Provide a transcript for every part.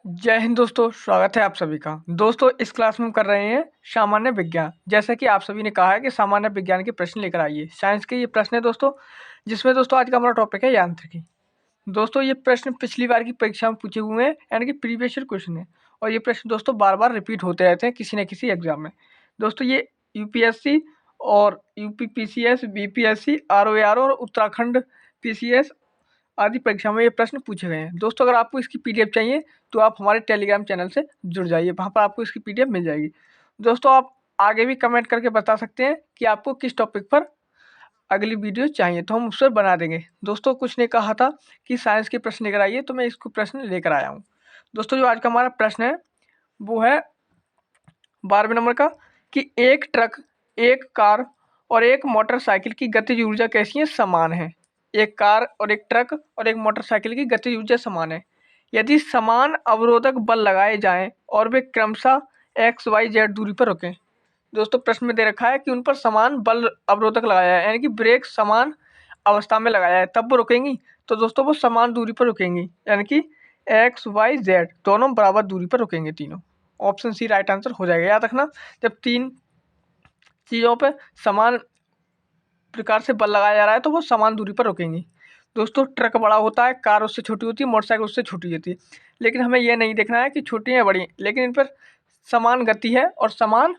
जय हिंद दोस्तों, स्वागत है आप सभी का। दोस्तों इस क्लास में हम कर रहे हैं सामान्य विज्ञान। जैसा कि आप सभी ने कहा है कि सामान्य विज्ञान के प्रश्न लेकर आइए। साइंस के ये प्रश्न है दोस्तों, जिसमें दोस्तों आज का हमारा टॉपिक है यांत्रिकी। दोस्तों ये प्रश्न पिछली बार की परीक्षा में पूछे हुए हैं, यानी कि प्रीवियस ईयर क्वेश्चन है। और ये प्रश्न दोस्तों बार बार रिपीट होते रहते हैं किसी न किसी एग्जाम में। दोस्तों ये यूपीएससी और यूपीपीसीएस, बीपीएससी, आरओएआर और उत्तराखंड पीसीएस आदि परीक्षा में ये प्रश्न पूछे गए हैं। दोस्तों अगर आपको इसकी पीडीएफ चाहिए तो आप हमारे टेलीग्राम चैनल से जुड़ जाइए, वहाँ पर आपको इसकी पीडीएफ मिल जाएगी। दोस्तों आप आगे भी कमेंट करके बता सकते हैं कि आपको किस टॉपिक पर अगली वीडियो चाहिए, तो हम उस पर बना देंगे। दोस्तों कुछ ने कहा था कि साइंस के प्रश्न लेकर आइए, तो मैं इसको प्रश्न लेकर आया हूँ। दोस्तों जो आज का हमारा प्रश्न है वो है 12वें नंबर का कि एक ट्रक, एक कार और एक मोटरसाइकिल की गतिज ऊर्जा कैसी है? समान है। एक कार और एक ट्रक और एक मोटरसाइकिल की गतिज ऊर्जा समान है। यदि समान अवरोधक बल लगाए जाएं और वे क्रमशः एक्स वाई जेड दूरी पर रुकें। दोस्तों प्रश्न में दे रखा है कि उन पर समान बल अवरोधक लगाया है, यानी कि ब्रेक समान अवस्था में लगाया है, तब वो रुकेंगी। तो दोस्तों वो समान दूरी पर रुकेंगी, यानी कि एक्स वाई जेड दोनों बराबर दूरी पर रुकेंगे तीनों। ऑप्शन सी राइट आंसर हो जाएगा। याद रखना, जब तीन चीज़ों पर समान प्रकार से बल लगाया जा रहा है तो वो समान दूरी पर रुकेंगी। दोस्तों ट्रक बड़ा होता है, कार उससे छोटी होती है, मोटरसाइकिल उससे छोटी होती है, लेकिन हमें यह नहीं देखना है कि छोटी है बड़ी, लेकिन इन पर समान गति है और समान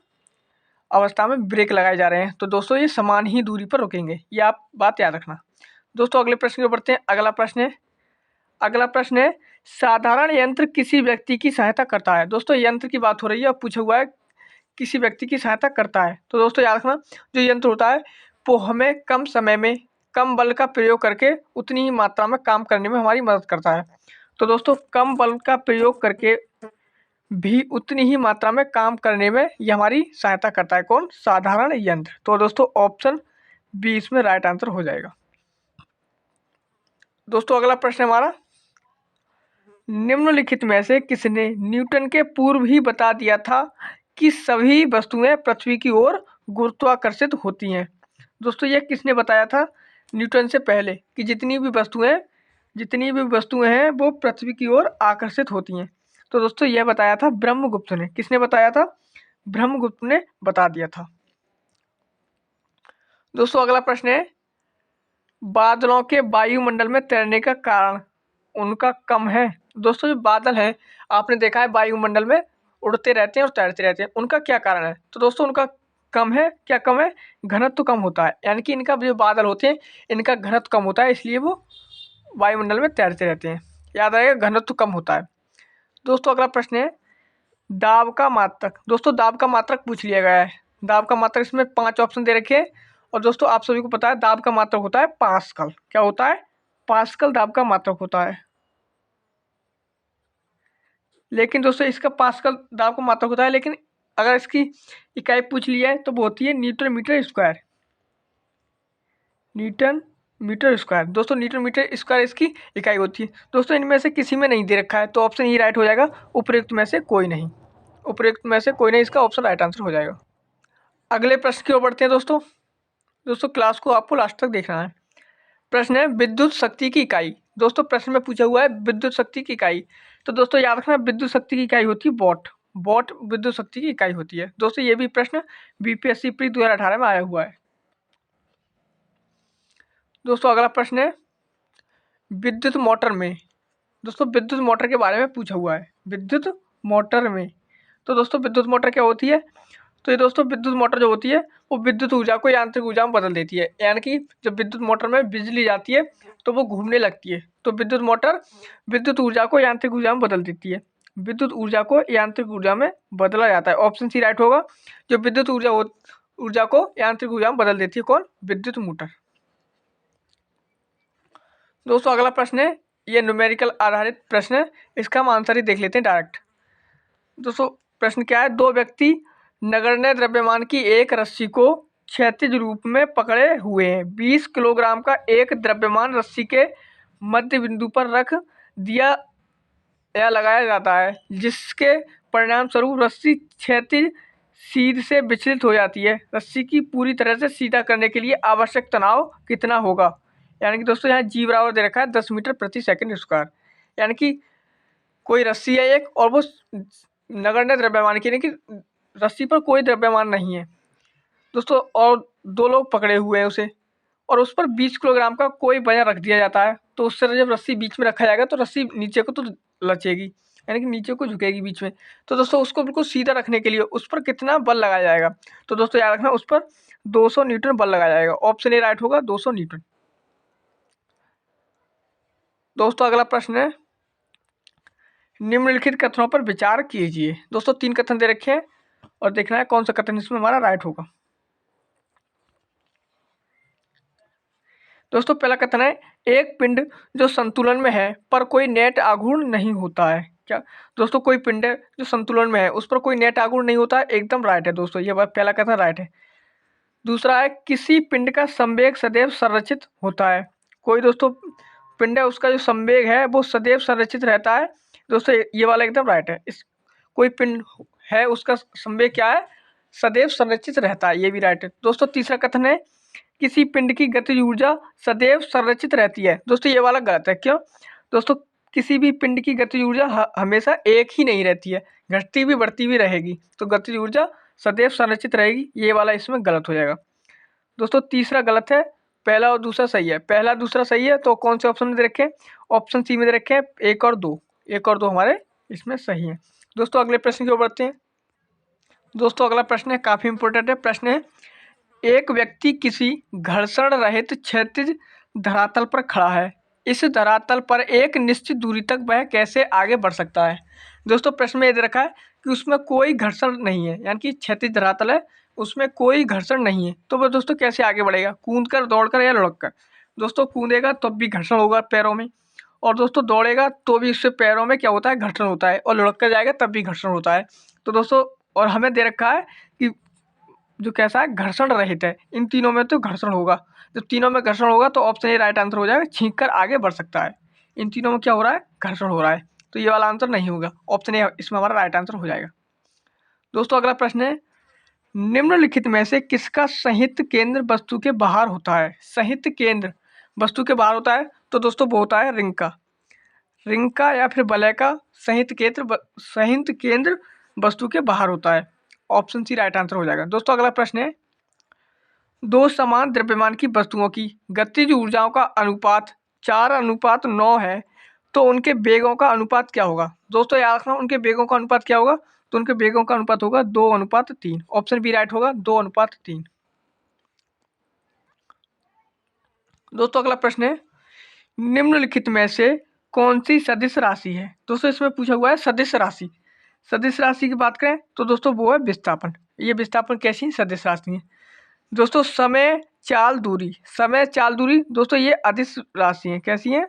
अवस्था में ब्रेक लगाए जा रहे हैं। तो दोस्तों ये समान ही दूरी पर रुकेंगे, ये आप बात याद रखना। दोस्तों अगले प्रश्न की बढ़ते हैं। अगला प्रश्न है साधारण यंत्र किसी व्यक्ति की सहायता करता है। दोस्तों यंत्र की बात हो रही है और पूछा हुआ है किसी व्यक्ति की सहायता करता है। तो दोस्तों याद रखना, जो यंत्र होता है वो हमें कम समय में कम बल का प्रयोग करके उतनी ही मात्रा में काम करने में हमारी मदद करता है। तो दोस्तों कम बल का प्रयोग करके भी उतनी ही मात्रा में काम करने में ये हमारी सहायता करता है। कौन? साधारण यंत्र। तो दोस्तों ऑप्शन बी इसमें राइट आंसर हो जाएगा। दोस्तों अगला प्रश्न हमारा, निम्नलिखित में से किसने न्यूटन के पूर्व ही बता दिया था कि सभी वस्तुएं पृथ्वी की ओर गुरुत्वाकर्षित होती हैं। दोस्तों ये किसने बताया था न्यूटन से पहले कि जितनी भी वस्तुएं हैं वो पृथ्वी की ओर आकर्षित होती हैं? तो दोस्तों यह बताया था ब्रह्मगुप्त ने। किसने बताया था? ब्रह्मगुप्त ने बता दिया था। दोस्तों अगला प्रश्न है बादलों के वायुमंडल में तैरने का कारण उनका कम है। दोस्तों जो बादल हैं आपने देखा है वायुमंडल में उड़ते रहते हैं और तैरते रहते हैं, उनका क्या कारण है? तो दोस्तों उनका कम है। क्या कम है? घनत्व कम होता है, यानी कि इनका जो बादल होते हैं इनका घनत्व कम होता है, इसलिए वो वायुमंडल में तैरते रहते हैं। याद रहेगा, घनत्व कम होता है। दोस्तों अगला प्रश्न है दाब का मात्रक। दोस्तों दाब का मात्रक पूछ लिया गया है। दाब का मात्रक इसमें 5 ऑप्शन दे रखे हैं और दोस्तों आप सभी को पता है दाब का मात्रक होता है पास्कल। क्या होता है? पास्कल दाब का मात्रक होता है। लेकिन दोस्तों इसका पास्कल दाब का मात्रक होता है, लेकिन अगर इसकी इकाई पूछ लिया है तो वो होती है Newton metre square. Newton metre square. दोस्तों न्यूटन मीटर स्क्वायर इसकी इकाई होती है। दोस्तों इनमें से किसी में नहीं दे रखा है, तो ऑप्शन ई राइट हो जाएगा। उपयुक्त में से कोई नहीं, उपयुक्त में से कोई नहीं, इसका ऑप्शन राइट आंसर हो जाएगा। अगले प्रश्न की ओर बढ़ते हैं। दोस्तों दोस्तों क्लास को आपको लास्ट तक देखना है। प्रश्न है विद्युत शक्ति की इकाई। दोस्तों प्रश्न में पूछा हुआ है विद्युत शक्ति की इकाई। तो दोस्तों याद रखना, विद्युत शक्ति की इकाई होती है वॉट। वॉट विद्युत शक्ति की इकाई होती है। दोस्तों ये भी प्रश्न बीपीएससी प्री 2018 में आया हुआ है। दोस्तों अगला प्रश्न है विद्युत मोटर में। दोस्तों विद्युत मोटर के बारे में पूछा हुआ है, विद्युत मोटर में। तो दोस्तों विद्युत मोटर क्या होती है? तो ये दोस्तों विद्युत मोटर जो होती है वो विद्युत ऊर्जा को यांत्रिक ऊर्जा में बदल देती है, यानी कि जब विद्युत मोटर में बिजली जाती है तो वो घूमने लगती है। तो विद्युत मोटर विद्युत ऊर्जा को यांत्रिक ऊर्जा में बदल देती है। विद्युत ऊर्जा को यांत्रिक ऊर्जा में बदला जाता है। ऑप्शन सी राइट होगा। जो विद्युत ऊर्जा को यांत्रिक ऊर्जा में बदल देती है, कौन? विद्युत मोटर। दोस्तों अगला प्रश्न है, ये न्यूमेरिकल आधारित प्रश्न है, इसका हम आंसर ही देख लेते हैं डायरेक्ट। दोस्तों प्रश्न क्या है, दो व्यक्ति नगण्य द्रव्यमान की एक रस्सी को क्षैतिज रूप में पकड़े हुए हैं। 20 किलोग्राम का एक द्रव्यमान रस्सी के मध्य बिंदु पर रख दिया या लगाया जाता है, जिसके परिणाम स्वरूप रस्सी क्षैतिज सीध से विचलित हो जाती है। रस्सी की पूरी तरह से सीधा करने के लिए आवश्यक तनाव कितना होगा? यानी कि दोस्तों यहाँ जी बराबर दे रखा है 10 मीटर प्रति सेकंड स्क्वायर। यानी कि कोई रस्सी है एक, और वो नगण्य द्रव्यमान की, यानी कि रस्सी पर कोई द्रव्यमान नहीं है दोस्तों, और 2 लोग पकड़े हुए हैं उसे, और उस पर 20 किलोग्राम का कोई वजन रख दिया जाता है। तो उससे जब रस्सी बीच में रखा जाएगा तो रस्सी नीचे को तो लचेगी, यानी कि नीचे को झुकेगी बीच में। तो दोस्तों उसको बिल्कुल सीधा रखने के लिए उस पर कितना बल लगाया जाएगा? तो दोस्तों याद रखना, उस पर 200 न्यूटन बल लगाया जाएगा। ऑप्शन ए राइट होगा, 200 न्यूटन। दोस्तों अगला प्रश्न है, निम्नलिखित कथनों पर विचार कीजिए। दोस्तों 3 कथन दे रखे हैं और देखना है कौन सा कथन इसमें हमारा राइट होगा। दोस्तों पहला कथन है, एक पिंड जो संतुलन में है पर कोई नेट आघूर्ण नहीं होता है। क्या दोस्तों, कोई पिंड है जो संतुलन में है उस पर कोई नेट आघूर्ण नहीं होता है, एकदम राइट है दोस्तों, ये बात पहला कथन राइट है। दूसरा है, किसी पिंड का संवेग सदैव संरचित होता है। कोई दोस्तों पिंड है उसका जो संवेग है वो सदैव संरचित रहता है। दोस्तों ये वाला एकदम राइट है। इस कोई पिंड है उसका संवेग क्या है? सदैव संरचित रहता है, ये भी राइट है दोस्तों। तीसरा कथन है, किसी पिंड की गतिज ऊर्जा सदैव संरचित रहती है। दोस्तों ये वाला गलत है। क्यों? दोस्तों किसी भी पिंड की गतिज ऊर्जा हमेशा एक ही नहीं रहती है, घटती भी बढ़ती भी रहेगी। तो गतिज ऊर्जा सदैव संरचित रहेगी, ये वाला इसमें गलत हो जाएगा दोस्तों। तीसरा गलत है, पहला और दूसरा सही है। पहला दूसरा सही है, तो कौन से ऑप्शन में दे रखे हैं? ऑप्शन सी में दे रखे हैं 1 और 2। 1 और 2 हमारे इसमें सही है दोस्तों। अगले प्रश्न की ओर बढ़ते हैं दोस्तों। अगला प्रश्न है, काफी इंपॉर्टेंट है। प्रश्न है, एक व्यक्ति किसी घर्षण रहित क्षैतिज धरातल पर खड़ा है। इस धरातल पर एक निश्चित दूरी तक वह कैसे आगे बढ़ सकता है? दोस्तों प्रश्न में ये दे रखा है कि उसमें कोई घर्षण नहीं है, यानी कि क्षैतिज धरातल है, उसमें कोई घर्षण नहीं है, तो वह दोस्तों कैसे आगे बढ़ेगा? कूदकर, दौड़कर या लुढ़क कर? दोस्तों कूदेगा तब भी घर्षण होगा पैरों में, और दोस्तों दौड़ेगा तो भी उससे पैरों में क्या होता है? घर्षण होता है, और लुढ़क कर जाएगा तब भी घर्षण होता है। तो दोस्तों और हमें दे रखा है कि जो कैसा है? घर्षण रहित है। इन तीनों में तो घर्षण होगा। जब तीनों में घर्षण होगा तो ऑप्शन ए राइट आंसर हो जाएगा, छींक कर आगे बढ़ सकता है। इन तीनों में क्या हो रहा है? घर्षण हो रहा है, तो ये वाला आंसर नहीं होगा। ऑप्शन ए इसमें हमारा राइट आंसर हो जाएगा दोस्तों। अगला प्रश्न है, निम्नलिखित में से किसका संहित केंद्र वस्तु के बाहर होता है? संहित केंद्र वस्तु के बाहर होता है, तो दोस्तों वो होता है रिंग का। रिंग का या फिर वलय का संहित केंद्र वस्तु के बाहर होता है। ऑप्शन सी राइट आंसर हो जाएगा दोस्तों। अगला प्रश्न है, 2 समान द्रव्यमान की वस्तुओं की गतिज ऊर्जाओं का अनुपात 4:9 है, तो उनके वेगों का अनुपात क्या होगा? दोस्तों याद रखना, उनके वेगों का अनुपात क्या होगा? तो उनके वेगों का अनुपात होगा 2:3। ऑप्शन बी राइट होगा, 2:3। दोस्तों अगला प्रश्न है, निम्नलिखित में से कौन सी सदिश राशि है? दोस्तों इसमें पूछा हुआ है सदिश राशि। सदिश राशि की बात करें तो दोस्तों वो है विस्थापन। ये विस्थापन कैसी सदिश राशि है? दोस्तों समय चाल दूरी दोस्तों ये अदिश राशि है। कैसी है?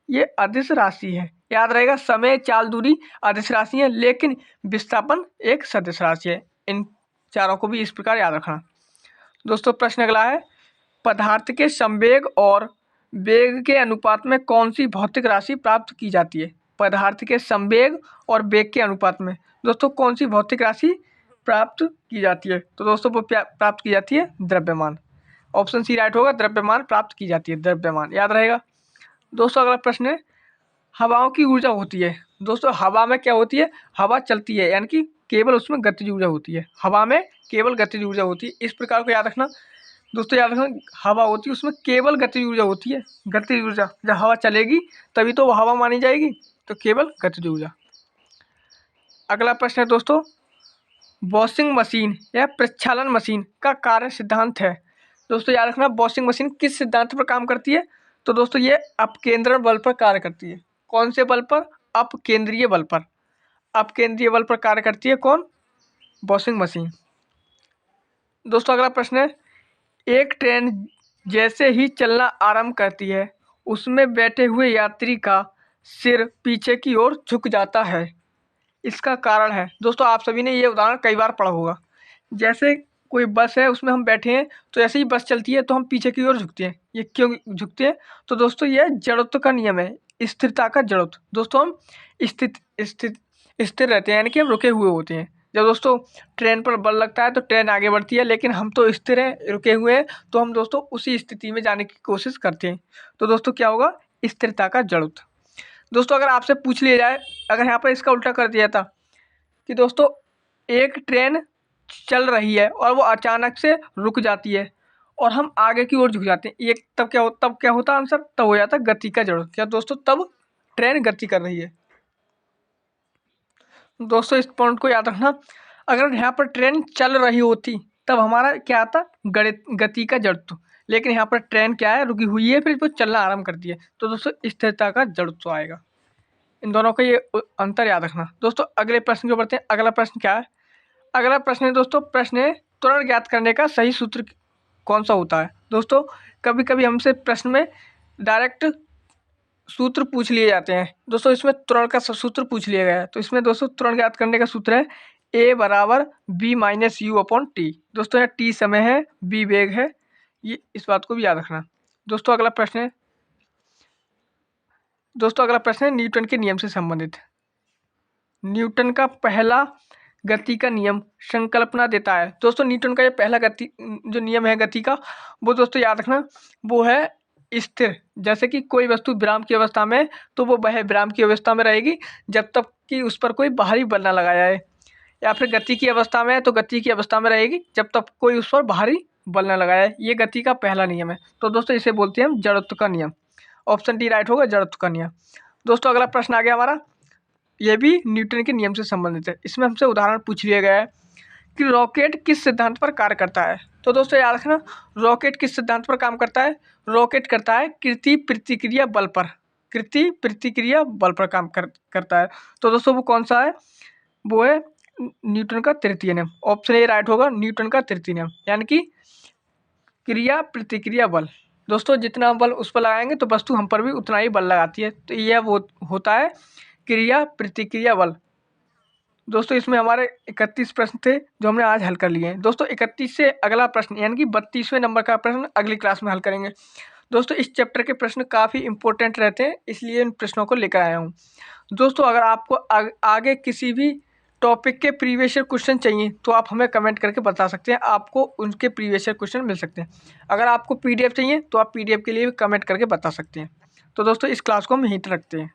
ये अदिश राशि है। याद रहेगा, समय चाल दूरी अदिश राशि है, लेकिन विस्थापन एक सदिश राशि है। इन चारों को भी इस प्रकार याद रखना दोस्तों। प्रश्न अगला है, पदार्थ के संवेग और वेग के अनुपात में कौन सी भौतिक राशि प्राप्त की जाती है? पदार्थ के संवेग और वेग के अनुपात में दोस्तों कौन सी भौतिक राशि प्राप्त की जाती है? तो दोस्तों वो प्राप्त की जाती है द्रव्यमान। ऑप्शन सी राइट होगा, द्रव्यमान प्राप्त की जाती है, द्रव्यमान याद रहेगा दोस्तों। अगला प्रश्न है, हवाओं की ऊर्जा होती है। दोस्तों हवा में क्या होती है? हवा चलती है, यानी कि केवल उसमें गतिज ऊर्जा होती है। हवा में केवल गतिज ऊर्जा होती है, इस प्रकार को याद रखना दोस्तों। याद रखना, हवा होती है उसमें केवल गतिज ऊर्जा होती है। गतिज ऊर्जा, जब हवा चलेगी तभी तो वो हवा मानी जाएगी, तो केवल गतिज ऊर्जा। अगला प्रश्न है दोस्तों, वॉशिंग मशीन या प्रक्षालन मशीन का कार्य सिद्धांत है। दोस्तों याद रखना, वॉशिंग मशीन किस सिद्धांत पर काम करती है? तो दोस्तों ये अपकेंद्रण बल पर कार्य करती है। कौन से बल पर? अपकेंद्रीय बल पर। अपकेंद्रीय बल पर कार्य करती है कौन? Washing machine. दोस्तों अगला प्रश्न है, एक ट्रेन जैसे ही चलना आरंभ करती है उसमें बैठे हुए यात्री का सिर पीछे की ओर झुक जाता है। इसका कारण है दोस्तों, आप सभी ने ये उदाहरण कई बार पढ़ा होगा। जैसे कोई बस है, उसमें हम बैठे हैं, तो जैसे ही बस चलती है तो हम पीछे की ओर झुकते हैं। ये क्यों झुकते हैं? तो दोस्तों ये जड़त्व का नियम है, स्थिरता का जड़त्व। दोस्तों हम स्थिर रहते हैं, यानी कि हम रुके हुए होते हैं। जब दोस्तों ट्रेन पर बल लगता है तो ट्रेन आगे बढ़ती है, लेकिन हम तो स्थिर हैं, रुके हुए हैं, तो हम दोस्तों उसी स्थिति में जाने की कोशिश करते हैं। तो दोस्तों क्या होगा? स्थिरता का जड़त्व। दोस्तों अगर आपसे पूछ लिया जाए अगर यहाँ पर इसका उल्टा कर दिया था कि दोस्तों एक ट्रेन चल रही है और वो अचानक से रुक जाती है और हम आगे की ओर झुक जाते हैं, ये तब क्या होता आंसर? तब हो जाता गति का जड़। क्या दोस्तों? तब ट्रेन गति कर रही है। दोस्तों इस पॉइंट को याद रखना, अगर यहाँ पर ट्रेन चल रही होती तब हमारा क्या आता? गति का जड़त्व। लेकिन यहाँ पर ट्रेन क्या है? रुकी हुई है, फिर वो चलना आरंभ करती है, तो दोस्तों स्थिरता का जड़त्व आएगा। इन दोनों का ये अंतर याद रखना। दोस्तों अगले प्रश्न को बढ़ते हैं। अगला प्रश्न क्या है? अगला प्रश्न है दोस्तों, प्रश्न है त्वरण ज्ञात करने का सही सूत्र कौन सा होता है? दोस्तों कभी कभी हमसे प्रश्न में डायरेक्ट सूत्र पूछ लिए जाते हैं। दोस्तों इसमें त्वरण का सूत्र पूछ लिया गया है, तो इसमें दोस्तों त्वरण ज्ञात करने का सूत्र है a बराबर b minus you upon T. दोस्तों यहाँ t समय है, b वेग है, ये इस बात को भी याद रखना। दोस्तों अगला प्रश्न है न्यूटन के नियम से संबंधित। न्यूटन का पहला गति का नियम संकल्पना देता है। दोस्तों न्यूटन का ये पहला गति जो नियम है गति का, वो दोस्तों याद रखना, वो है स्थिर। जैसे कि कोई वस्तु विराम की अवस्था में, तो वो वह विराम की अवस्था में रहेगी जब तक कि उस पर कोई बाहरी बल ना लगाया जाए, या फिर गति की अवस्था में है तो गति की अवस्था में रहेगी जब तक कोई उस पर बाहरी बल ना लगाया जाए। ये गति का पहला नियम है, तो दोस्तों इसे बोलते हैं हम जड़त्व का नियम। ऑप्शन डी राइट होगा, जड़त्व का नियम। दोस्तों अगला प्रश्न आ गया हमारा, यह भी न्यूटन के नियम से संबंधित है। इसमें हमसे उदाहरण पूछ लिया गया है कि रॉकेट किस सिद्धांत पर कार्य करता है। तो दोस्तों याद रखना, रॉकेट किस सिद्धांत पर काम करता है? रॉकेट करता है कृति प्रतिक्रिया बल पर। कृति प्रतिक्रिया बल पर काम करता है। तो दोस्तों वो कौन सा है? वो है न्यूटन का तृतीय नियम। ऑप्शन ए राइट होगा, न्यूटन का तृतीय नियम, यानी कि क्रिया प्रतिक्रिया बल। दोस्तों जितना बल उस पर लगाएंगे तो वस्तु हम पर भी उतना ही बल लगाती है, तो यह वो होता है क्रिया प्रतिक्रिया बल। दोस्तों इसमें हमारे 31 प्रश्न थे जो हमने आज हल कर लिए हैं। दोस्तों 31 से अगला प्रश्न यानी कि 32वें नंबर का प्रश्न अगली क्लास में हल करेंगे। दोस्तों इस चैप्टर के प्रश्न काफ़ी इंपॉर्टेंट रहते हैं, इसलिए इन प्रश्नों को लेकर आया हूँ। दोस्तों अगर आपको आगे किसी भी टॉपिक के प्रीवियस ईयर क्वेश्चन चाहिए तो आप हमें कमेंट करके बता सकते हैं, आपको उनके प्रीवियस ईयर क्वेश्चन मिल सकते हैं। अगर आपको PDF चाहिए तो आप PDF के लिए भी कमेंट करके बता सकते हैं। तो दोस्तों इस क्लास को हम यहीं तक रखते हैं।